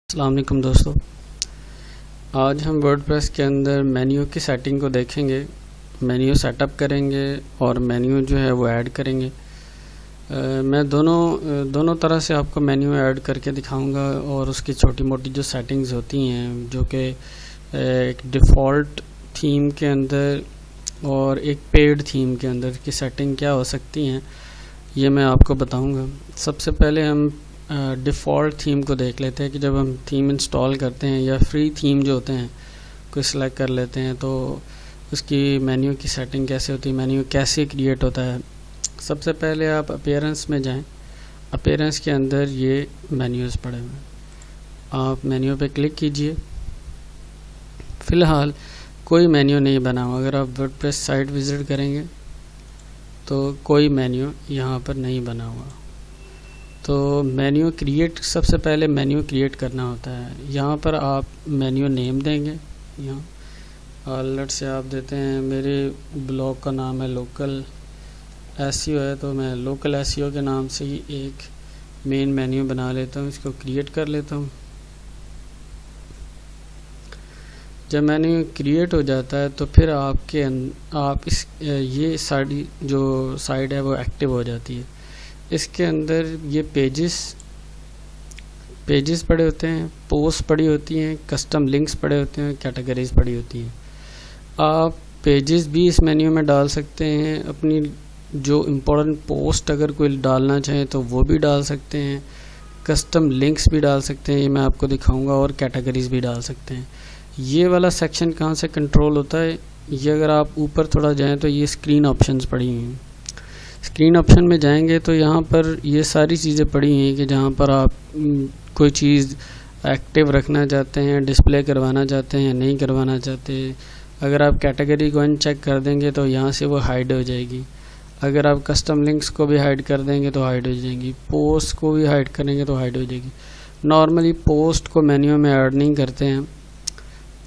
अस्सलाम वालेकुम दोस्तों, आज हम वर्डप्रेस के अंदर मेन्यू की सेटिंग को देखेंगे। मेन्यू सेटअप करेंगे और मेन्यू जो है वो ऐड करेंगे। मैं दोनों तरह से आपको मेन्यू ऐड करके दिखाऊंगा और उसकी छोटी मोटी जो सेटिंग्स होती हैं, जो कि एक डिफ़ॉल्ट थीम के अंदर और एक पेड थीम के अंदर की सेटिंग क्या हो सकती हैं, ये मैं आपको बताऊंगा। सबसे पहले हम डिफ़ॉल्ट थीम को देख लेते हैं कि जब हम थीम इंस्टॉल करते हैं या फ्री थीम जो होते हैं को सिलेक्ट कर लेते हैं तो उसकी मेन्यू की सेटिंग कैसे होती है, मेन्यू कैसे क्रिएट होता है। सबसे पहले आप अपीयरेंस में जाएं। अपीयरेंस के अंदर ये मेन्यूज़ पड़े हुए हैं, आप मेन्यू पे क्लिक कीजिए। फ़िलहाल कोई मेन्यू नहीं बना हुआ। अगर आप वर्डप्रेस साइट विज़िट करेंगे तो कोई मेन्यू यहाँ पर नहीं बना हुआ। तो मेन्यू क्रिएट, सबसे पहले मेन्यू क्रिएट करना होता है। यहाँ पर आप मेन्यू नेम देंगे। यहाँ लेट से आप देते हैं, मेरे ब्लॉग का नाम है लोकल एसईओ है, तो मैं लोकल एसईओ के नाम से ही एक मेन मेन्यू बना लेता हूँ। इसको क्रिएट कर लेता हूँ। जब मेन्यू क्रिएट हो जाता है तो फिर आप ये सारी जो साइड है वो एक्टिव हो जाती है। इसके अंदर ये पेजेस पड़े होते हैं, पोस्ट पड़ी होती हैं, कस्टम लिंक्स पड़े होते हैं, कैटेगरीज पड़ी होती हैं। आप पेजेस भी इस मेन्यू में डाल सकते हैं। अपनी जो इम्पोर्टेंट पोस्ट अगर कोई डालना चाहें तो वो भी डाल सकते हैं। कस्टम लिंक्स भी डाल सकते हैं, ये मैं आपको दिखाऊंगा, और कैटेगरीज भी डाल सकते हैं। ये वाला सेक्शन कहाँ से कंट्रोल होता है, ये अगर आप ऊपर थोड़ा जाएँ तो ये स्क्रीन ऑप्शंस पड़ी हुई हैं। स्क्रीन ऑप्शन में जाएंगे तो यहाँ पर ये सारी चीज़ें पड़ी हैं कि जहाँ पर आप कोई चीज़ एक्टिव रखना चाहते हैं, डिस्प्ले करवाना चाहते हैं, नहीं करवाना चाहते। अगर आप कैटेगरी को अनचेक कर देंगे तो यहाँ से वो हाइड हो जाएगी। अगर आप कस्टम लिंक्स को भी हाइड कर देंगे तो हाइड हो जाएंगी। पोस्ट को भी हाइड करेंगे तो हाइड हो जाएगी। नॉर्मली पोस्ट को मेन्यू में ऐड नहीं करते हैं,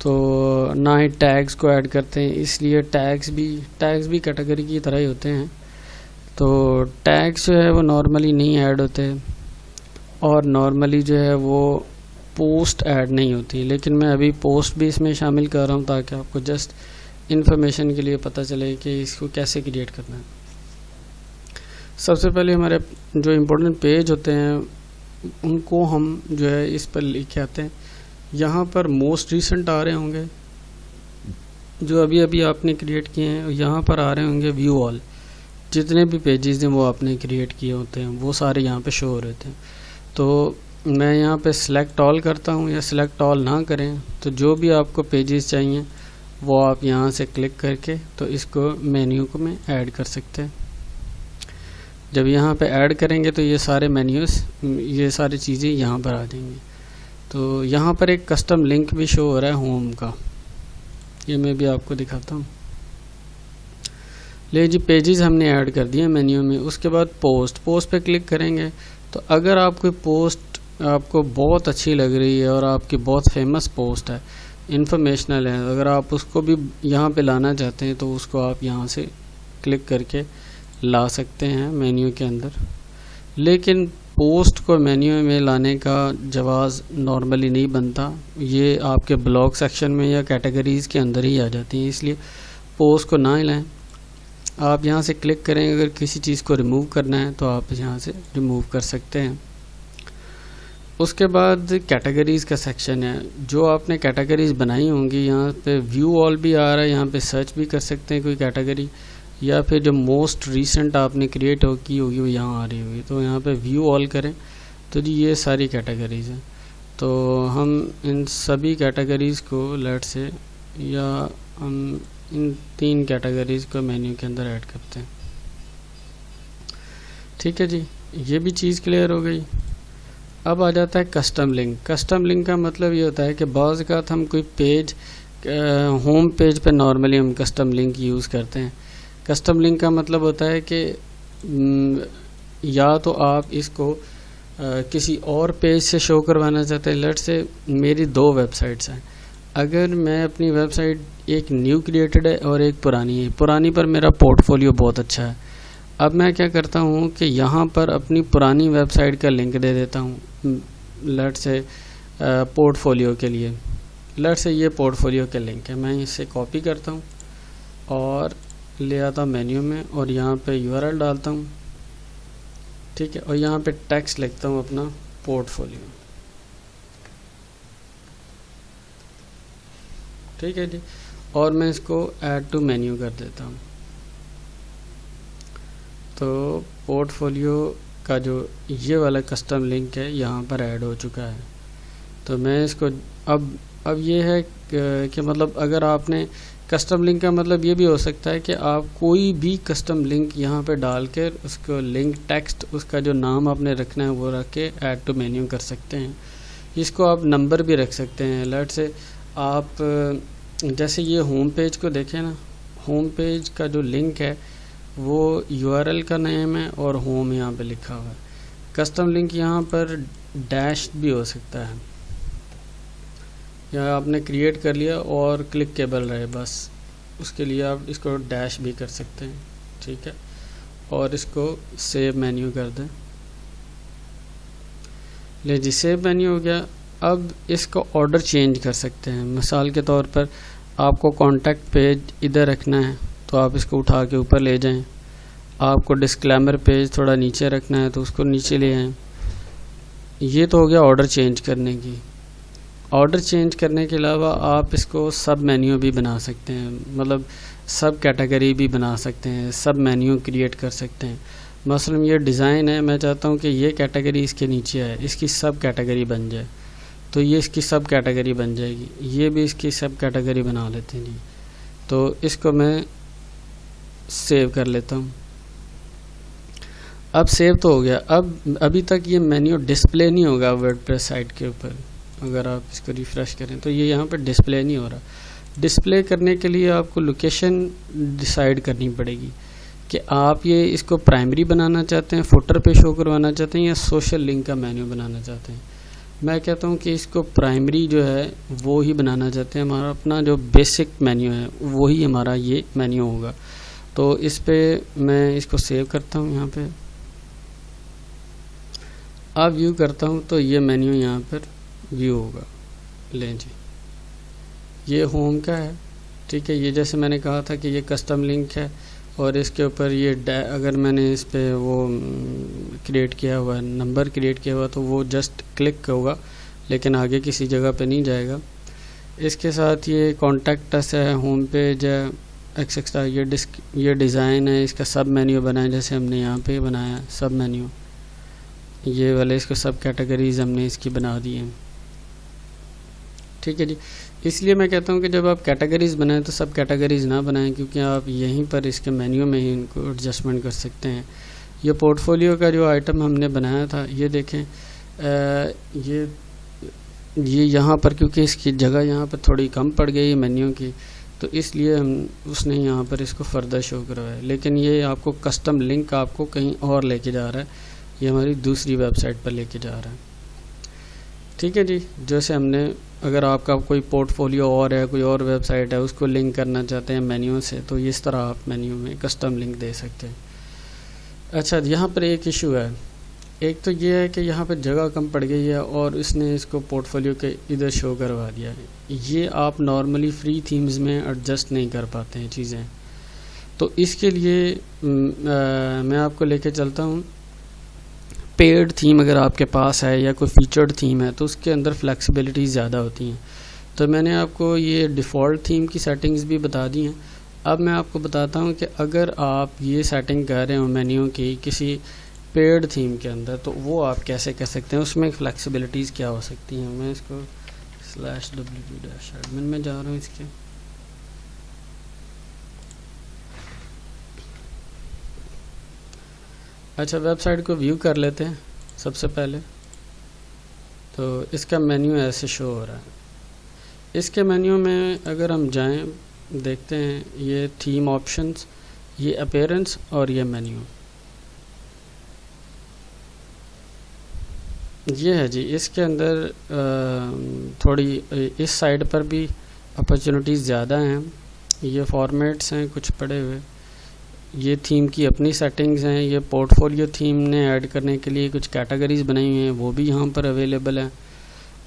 तो ना ही टैग्स को ऐड करते हैं, इसलिए टैग्स भी कैटेगरी की तरह ही होते हैं। तो टैग्स जो है वो नॉर्मली नहीं ऐड होते, और नॉर्मली जो है वो पोस्ट ऐड नहीं होती। लेकिन मैं अभी पोस्ट भी इसमें शामिल कर रहा हूँ ताकि आपको जस्ट इन्फॉर्मेशन के लिए पता चले कि इसको कैसे क्रिएट करना है। सबसे पहले हमारे जो इम्पोर्टेंट पेज होते हैं उनको हम जो है इस पर लिखे आते हैं। यहाँ पर मोस्ट रिसेंट आ रहे होंगे जो अभी अभी आपने क्रिएट किए हैं, यहाँ पर आ रहे होंगे व्यू ऑल। जितने भी पेजेस हैं वो आपने क्रिएट किए होते हैं वो सारे यहाँ पे शो हो रहे थे। तो मैं यहाँ पे सिलेक्ट ऑल करता हूँ, या सिलेक्ट ऑल ना करें तो जो भी आपको पेजेस चाहिए वो आप यहाँ से क्लिक करके तो इसको मेन्यू को में ऐड कर सकते हैं। जब यहाँ पे ऐड करेंगे तो ये सारे मेन्यूज़, ये सारी चीज़ें यहाँ पर आ जाएंगी। तो यहाँ पर एक कस्टम लिंक भी शो हो रहा है होम का, ये मैं भी आपको दिखाता हूँ। ले जी, पेजेस हमने ऐड कर दिए मेन्यू में। उसके बाद पोस्ट पे क्लिक करेंगे तो अगर आपकी पोस्ट आपको बहुत अच्छी लग रही है और आपकी बहुत फेमस पोस्ट है, इन्फॉर्मेशनल है, अगर आप उसको भी यहाँ पे लाना चाहते हैं तो उसको आप यहाँ से क्लिक करके ला सकते हैं मेन्यू के अंदर। लेकिन पोस्ट को मेन्यू में लाने का जवाज़ नॉर्मली नहीं बनता, ये आपके ब्लॉग सेक्शन में या कैटेगरीज़ के अंदर ही आ जाती हैं, इसलिए पोस्ट को ना ही लाएँ। आप यहाँ से क्लिक करें, अगर किसी चीज़ को रिमूव करना है तो आप यहाँ से रिमूव कर सकते हैं। उसके बाद कैटेगरीज़ का सेक्शन है, जो आपने कैटेगरीज़ बनाई होंगी। यहाँ पे व्यू ऑल भी आ रहा है, यहाँ पे सर्च भी कर सकते हैं कोई कैटेगरी, या फिर जो मोस्ट रीसेंट आपने क्रिएट की होगी वो यहाँ आ रही होगी। तो यहाँ पे व्यू ऑल करें तो जी ये सारी कैटेगरीज़ हैं। तो हम इन सभी कैटेगरीज़ को लेट से, या हम इन 3 कैटेगरीज़ को मेन्यू के अंदर ऐड करते हैं। ठीक है जी, ये भी चीज़ क्लियर हो गई। अब आ जाता है कस्टम लिंक। कस्टम लिंक का मतलब ये होता है कि बाज़ का हम कोई पेज, होम पेज पे नॉर्मली हम कस्टम लिंक यूज़ करते हैं। कस्टम लिंक का मतलब होता है कि या तो आप इसको किसी और पेज से शो करवाना चाहते हैं। लेट से मेरी 2 वेबसाइट्स हैं, अगर मैं अपनी वेबसाइट एक न्यू क्रिएटेड है और एक पुरानी है, पुरानी पर मेरा पोर्टफोलियो बहुत अच्छा है। अब मैं क्या करता हूँ कि यहाँ पर अपनी पुरानी वेबसाइट का लिंक दे देता हूँ। लेट से पोर्टफोलियो के लिए। लेट से ये पोर्टफोलियो के लिंक है, मैं इसे कॉपी करता हूँ और ले आता हूँ मेन्यू में और यहाँ पे URL डालता हूँ, ठीक है, और यहाँ पे टेक्स्ट लिखता हूँ अपना पोर्टफोलियो, ठीक है जी, और मैं इसको ऐड टू मेन्यू कर देता हूँ। तो पोर्टफोलियो का जो ये वाला कस्टम लिंक है यहाँ पर ऐड हो चुका है। तो मैं इसको अब ये है कि मतलब अगर आपने कस्टम लिंक का मतलब ये भी हो सकता है कि आप कोई भी कस्टम लिंक यहाँ पे डाल कर उसको लिंक टेक्स्ट उसका जो नाम आपने रखना है वो रख के ऐड टू मेन्यू कर सकते हैं। इसको आप नंबर भी रख सकते हैं। लेट से आप जैसे ये होम पेज को देखें ना, होम पेज का जो लिंक है वो URL का नेम है और होम यहाँ पे लिखा हुआ है। कस्टम लिंक यहाँ पर डैश भी हो सकता है, या आपने क्रिएट कर लिया और क्लिकेबल रहे बस, उसके लिए आप इसको डैश भी कर सकते हैं, ठीक है, और इसको सेव मेन्यू कर दें। ले जी, सेव मेन्यू हो गया। अब इसको ऑर्डर चेंज कर सकते हैं। मिसाल के तौर पर आपको कॉन्टैक्ट पेज इधर रखना है तो आप इसको उठा के ऊपर ले जाएं। आपको डिस्क्लेमर पेज थोड़ा नीचे रखना है तो उसको नीचे ले आएँ। ये तो हो गया ऑर्डर चेंज करने की। ऑर्डर चेंज करने के अलावा आप इसको सब मेन्यू भी बना सकते हैं, मतलब सब कैटेगरी भी बना सकते हैं, सब मेन्यू क्रिएट कर सकते हैं। मसलन ये डिज़ाइन है, मैं चाहता हूँ कि ये कैटेगरी इसके नीचे है, इसकी सब कैटेगरी बन जाए, तो ये इसकी सब कैटेगरी बन जाएगी। ये भी इसकी सब कैटेगरी बना लेते हैं जी। तो इसको मैं सेव कर लेता हूँ। अब सेव तो हो गया। अब अभी तक ये मेन्यू डिस्प्ले नहीं होगा वर्डप्रेस साइट के ऊपर। अगर आप इसको रिफ़्रेश करें तो ये यहाँ पर डिस्प्ले नहीं हो रहा। डिस्प्ले करने के लिए आपको लोकेशन डिसाइड करनी पड़ेगी कि आप ये इसको प्राइमरी बनाना चाहते हैं, फुटर पे शो करवाना चाहते हैं, या सोशल लिंक का मेन्यू बनाना चाहते हैं। मैं कहता हूँ कि इसको प्राइमरी जो है वो ही बनाना चाहते हैं। हमारा अपना जो बेसिक मेन्यू है वही हमारा ये मेन्यू होगा। तो इस पे मैं इसको सेव करता हूँ। यहाँ पे अब व्यू करता हूँ तो ये मेन्यू यहाँ पर व्यू होगा। लें जी, ये होम का है, ठीक है। ये जैसे मैंने कहा था कि ये कस्टम लिंक है और इसके ऊपर ये अगर मैंने इस पे वो क्रिएट किया हुआ है, नंबर क्रिएट किया हुआ, तो वो जस्ट क्लिक होगा लेकिन आगे किसी जगह पे नहीं जाएगा। इसके साथ ये कॉन्टैक्ट अस है, होम पेज है, एक्सेट्रा। ये डिज़ाइन है, इसका सब मेन्यू बना है जैसे हमने यहाँ पे बनाया सब मेन्यू। ये वाले इसको सब कैटेगरीज हमने इसकी बना दी हैं, ठीक है जी। इसलिए मैं कहता हूँ कि जब आप कैटेगरीज बनाएं तो सब कैटेगरीज ना बनाएं, क्योंकि आप यहीं पर इसके मेन्यू में ही इनको एडजस्टमेंट कर सकते हैं। ये पोर्टफोलियो का जो आइटम हमने बनाया था, ये देखें, ये यहाँ पर क्योंकि इसकी जगह यहाँ पर थोड़ी कम पड़ गई मेन्यू की, तो इसलिए उसने यहाँ पर इसको फर्दर शो करवाया। लेकिन ये आपको कस्टम लिंक आपको कहीं और लेके जा रहा है, ये हमारी दूसरी वेबसाइट पर लेके जा रहा है, ठीक है जी। जैसे हमने, अगर आपका कोई पोर्टफोलियो और है, कोई और वेबसाइट है, उसको लिंक करना चाहते हैं मेन्यू से, तो इस तरह आप मेन्यू में कस्टम लिंक दे सकते हैं। अच्छा, यहाँ पर एक इशू है। एक तो ये है कि यहाँ पर जगह कम पड़ गई है और इसने इसको पोर्टफोलियो के इधर शो करवा दिया है। ये आप नॉर्मली फ्री थीम्स में एडजस्ट नहीं कर पाते हैं चीज़ें। तो इसके लिए मैं आपको लेके चलता हूँ। पेड थीम अगर आपके पास है या कोई फीचर्ड थीम है तो उसके अंदर फ्लेक्सिबिलिटी ज़्यादा होती हैं। तो मैंने आपको ये डिफ़ॉल्ट थीम की सेटिंग्स भी बता दी हैं। अब मैं आपको बताता हूँ कि अगर आप ये सेटिंग कर रहे हो मेन्यू की किसी पेड थीम के अंदर, तो वो आप कैसे कर सकते हैं, उसमें फ्लेक्सिबिलिटीज़ क्या हो सकती हैं। मैं इसको /wp-admin में जा रहा हूँ इसके। अच्छा, वेबसाइट को व्यू कर लेते हैं सबसे पहले। तो इसका मेन्यू ऐसे शो हो रहा है। इसके मेन्यू में अगर हम जाएं, देखते हैं ये थीम ऑप्शंस, ये अपीयरेंस और ये मेन्यू, ये है जी। इसके अंदर थोड़ी इस साइड पर भी अपॉर्चुनिटीज़ ज़्यादा हैं। ये फॉर्मेट्स हैं कुछ पड़े हुए, ये थीम की अपनी सेटिंग्स हैं। ये पोर्टफोलियो थीम ने ऐड करने के लिए कुछ कैटेगरीज बनाई हुई हैं, वो भी यहाँ पर अवेलेबल हैं।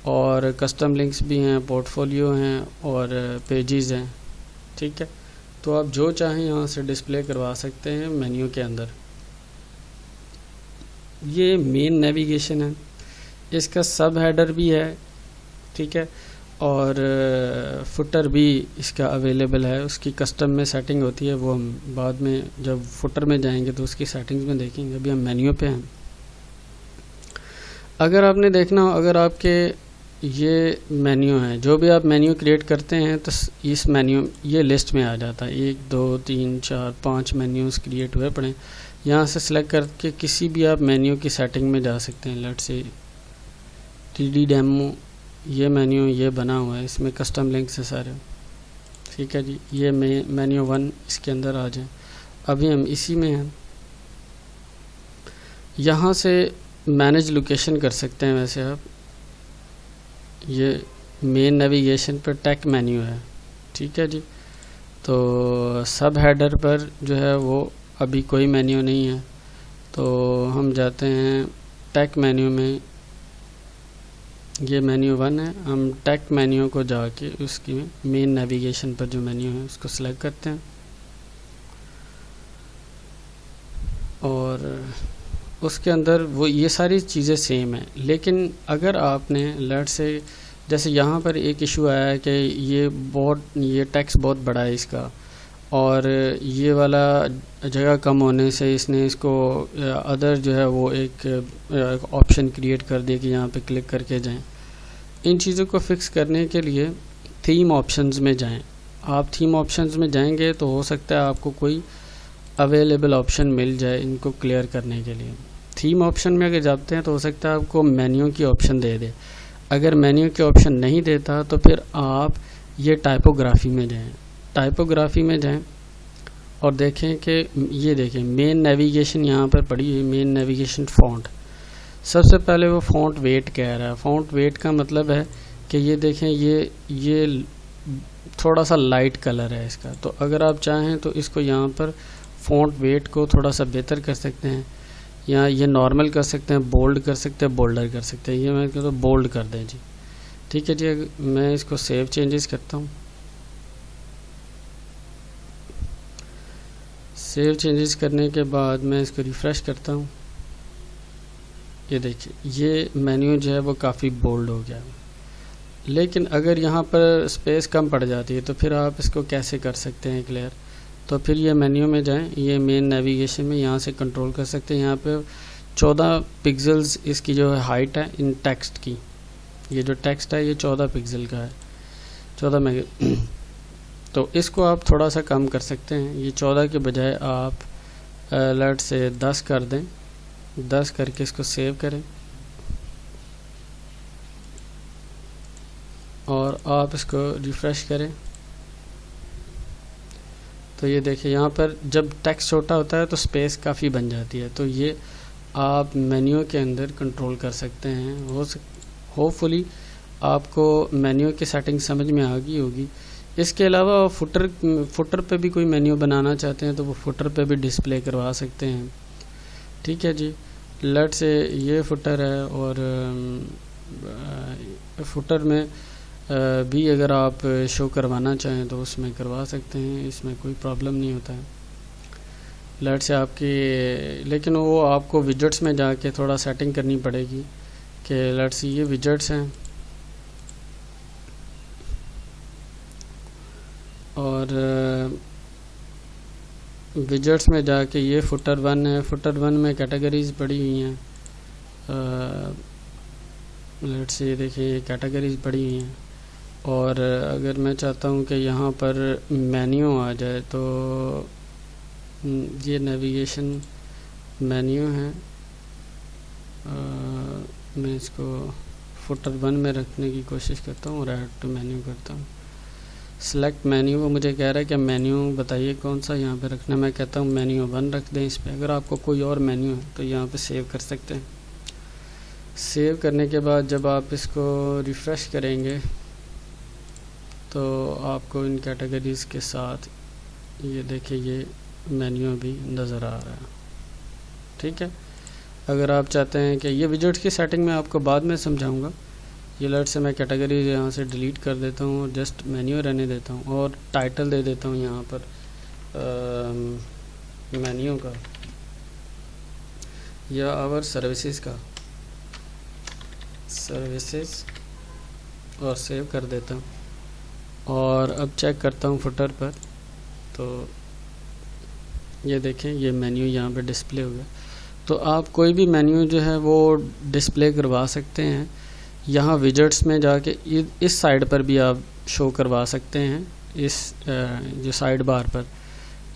और कस्टम लिंक्स भी हैं, पोर्टफोलियो हैं और पेजेस हैं। ठीक है, तो आप जो चाहें यहाँ से डिस्प्ले करवा सकते हैं मेन्यू के अंदर। ये मेन नेविगेशन है, इसका सब हेडर भी है। ठीक है, और फुटर भी इसका अवेलेबल है। उसकी कस्टम में सेटिंग होती है, वो हम बाद में जब फुटर में जाएंगे तो उसकी सेटिंग्स में देखेंगे। अभी हम मेन्यू पे हैं। अगर आपने देखना हो, अगर आपके ये मेन्यू है, जो भी आप मेन्यू क्रिएट करते हैं तो इस मेन्यू ये लिस्ट में आ जाता है। 1 2 3 4 5 मेन्यूज़ क्रिएट हुए पड़े। यहाँ से सिलेक्ट करके किसी भी आप मेन्यू की सेटिंग में जा सकते हैं। लेट्स से 3D डेमो, ये मेन्यू ये बना हुआ है, इसमें कस्टम लिंक्स है सारे। ठीक है जी, ये मेन्यू 1 इसके अंदर आ जाए। अभी हम इसी में हैं। यहाँ से मैनेज लोकेशन कर सकते हैं। वैसे आप ये मेन नेविगेशन पर टैग मेन्यू है। ठीक है जी, तो सब हेडर पर जो है वो अभी कोई मेन्यू नहीं है, तो हम जाते हैं टैग मेन्यू में। ये मेन्यू 1 है, हम टैग मेन्यू को जाके उसकी मेन नेविगेशन पर जो मेन्यू है उसको सिलेक्ट करते हैं और उसके अंदर वो ये सारी चीज़ें सेम है। लेकिन अगर आपने लेट से जैसे यहाँ पर एक इशू आया है कि ये टेक्स्ट बहुत बड़ा है इसका, और ये वाला जगह कम होने से इसने इसको अदर जो है वो एक ऑप्शन क्रिएट कर दिया कि यहाँ पे क्लिक करके जाएं। इन चीज़ों को फिक्स करने के लिए थीम ऑप्शंस में जाएं। आप थीम ऑप्शंस में जाएंगे तो हो सकता है आपको कोई अवेलेबल ऑप्शन मिल जाए इनको क्लियर करने के लिए। थीम ऑप्शन में अगर जाते हैं तो हो सकता है आपको मेन्यू की ऑप्शन दे दे। अगर मेन्यू की ऑप्शन नहीं देता तो फिर आप ये टाइपोग्राफी में जाएं। टाइपोग्राफी में जाएं और देखें कि ये देखें मेन नेविगेशन यहाँ पर पड़ी हुई, मेन नेविगेशन फ़ॉन्ट। सबसे पहले वो फ़ॉन्ट वेट कह रहा है। फ़ॉन्ट वेट का मतलब है कि ये देखें ये थोड़ा सा लाइट कलर है इसका। तो अगर आप चाहें तो इसको यहाँ पर फ़ॉन्ट वेट को थोड़ा सा बेहतर कर सकते हैं, या ये नॉर्मल कर सकते हैं, बोल्ड कर सकते हैं, बोल्डर कर सकते हैं। ये मैं कहता हूँ बोल्ड कर दें जी। ठीक है जी, मैं इसको सेव चेंजेस करता हूँ। सेव चेंजेस करने के बाद मैं इसको रिफ़्रेश करता हूँ। ये देखिए ये मेन्यू जो है वो काफ़ी बोल्ड हो गया। लेकिन अगर यहाँ पर स्पेस कम पड़ जाती है तो फिर आप इसको कैसे कर सकते हैं क्लियर? तो फिर ये मेन्यू में जाएं, ये मेन नेविगेशन में यहाँ से कंट्रोल कर सकते हैं। यहाँ पे 14 पिक्सेल्स इसकी जो है हाइट है इन टेक्स्ट की। ये जो टेक्स्ट है ये 14 पिक्सल का है, 14 मेगा। तो इसको आप थोड़ा सा कम कर सकते हैं। ये 14 के बजाय आप लेट से 10 कर दें। 10 करके इसको सेव करें और आप इसको रिफ़्रेश करें। तो ये देखिए यहाँ पर जब टेक्स्ट छोटा होता है तो स्पेस काफ़ी बन जाती है। तो ये आप मेन्यू के अंदर कंट्रोल कर सकते हैं। होपफुली आपको मेन्यू की सेटिंग समझ में आ गई होगी। इसके अलावा फुटर पे भी कोई मेन्यू बनाना चाहते हैं तो वो फुटर पे भी डिस्प्ले करवा सकते हैं। ठीक है जी, लेट से ये फुटर है और फुटर में भी अगर आप शो करवाना चाहें तो उसमें करवा सकते हैं, इसमें कोई प्रॉब्लम नहीं होता है। लेट से आपकी, लेकिन वो आपको विजेट्स में जाके थोड़ा सेटिंग करनी पड़ेगी कि लेट से ये विजेट्स हैं और विजेट्स में जाके ये फुटर 1 है। फुटर 1 में कैटेगरीज पड़ी हुई हैं। लेट से ये देखिए ये कैटेगरीज पड़ी हुई हैं और अगर मैं चाहता हूँ कि यहाँ पर मेन्यू आ जाए तो ये नेविगेशन मेन्यू है। मैं इसको फुटर 1 में रखने की कोशिश करता हूँ और ऐड टू मेन्यू करता हूँ। सेलेक्ट मेन्यू, वो मुझे कह रहा है कि मेन्यू बताइए कौन सा यहाँ पे रखना। मैं कहता हूँ मेन्यू 1 रख दें इस पर। अगर आपको कोई और मेन्यू है तो यहाँ पे सेव कर सकते हैं। सेव करने के बाद जब आप इसको रिफ़्रेश करेंगे तो आपको इन कैटेगरीज़ के साथ ये देखिए ये मेन्यू भी नज़र आ रहा है। ठीक है, अगर आप चाहते हैं कि ये विजेट्स की सेटिंग में आपको बाद में समझाऊंगा, ये लेट से मैं कैटेगरी यहाँ से डिलीट कर देता हूँ, जस्ट मेन्यू रहने देता हूँ और टाइटल दे देता हूँ यहाँ पर मेन्यू का या आवर सर्विसेज का, सर्विसेज, और सेव कर देता हूँ। और अब चेक करता हूँ फुटर पर, तो ये देखें ये मेन्यू यहाँ पे डिस्प्ले हो गया। तो आप कोई भी मेन्यू जो है वो डिस्प्ले करवा सकते हैं। यहाँ विजेट्स में जाके इस साइड पर भी आप शो करवा सकते हैं, इस जो साइड बार पर,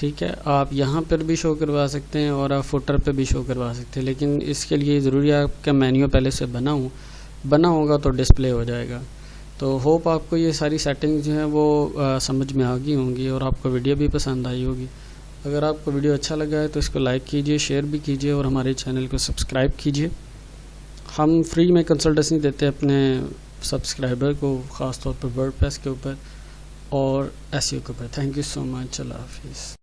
ठीक है। आप यहाँ पर भी शो करवा सकते हैं और आप फुटर पर भी शो करवा सकते हैं, लेकिन इसके लिए ज़रूरी है आपका मेन्यू पहले से बना होगा तो डिस्प्ले हो जाएगा। तो होप आपको ये सारी सेटिंग्स जो हैं वो समझ में आ गई होंगी और आपको वीडियो भी पसंद आई होगी। अगर आपको वीडियो अच्छा लगा है तो इसको लाइक कीजिए, शेयर भी कीजिए और हमारे चैनल को सब्सक्राइब कीजिए। हम फ्री में कंसल्टेंसी देते हैं अपने सब्सक्राइबर को, ख़ास तौर पर वर्डप्रेस के ऊपर और एसईओ के ऊपर। Thank you so much. अल्लाह हाफिज़।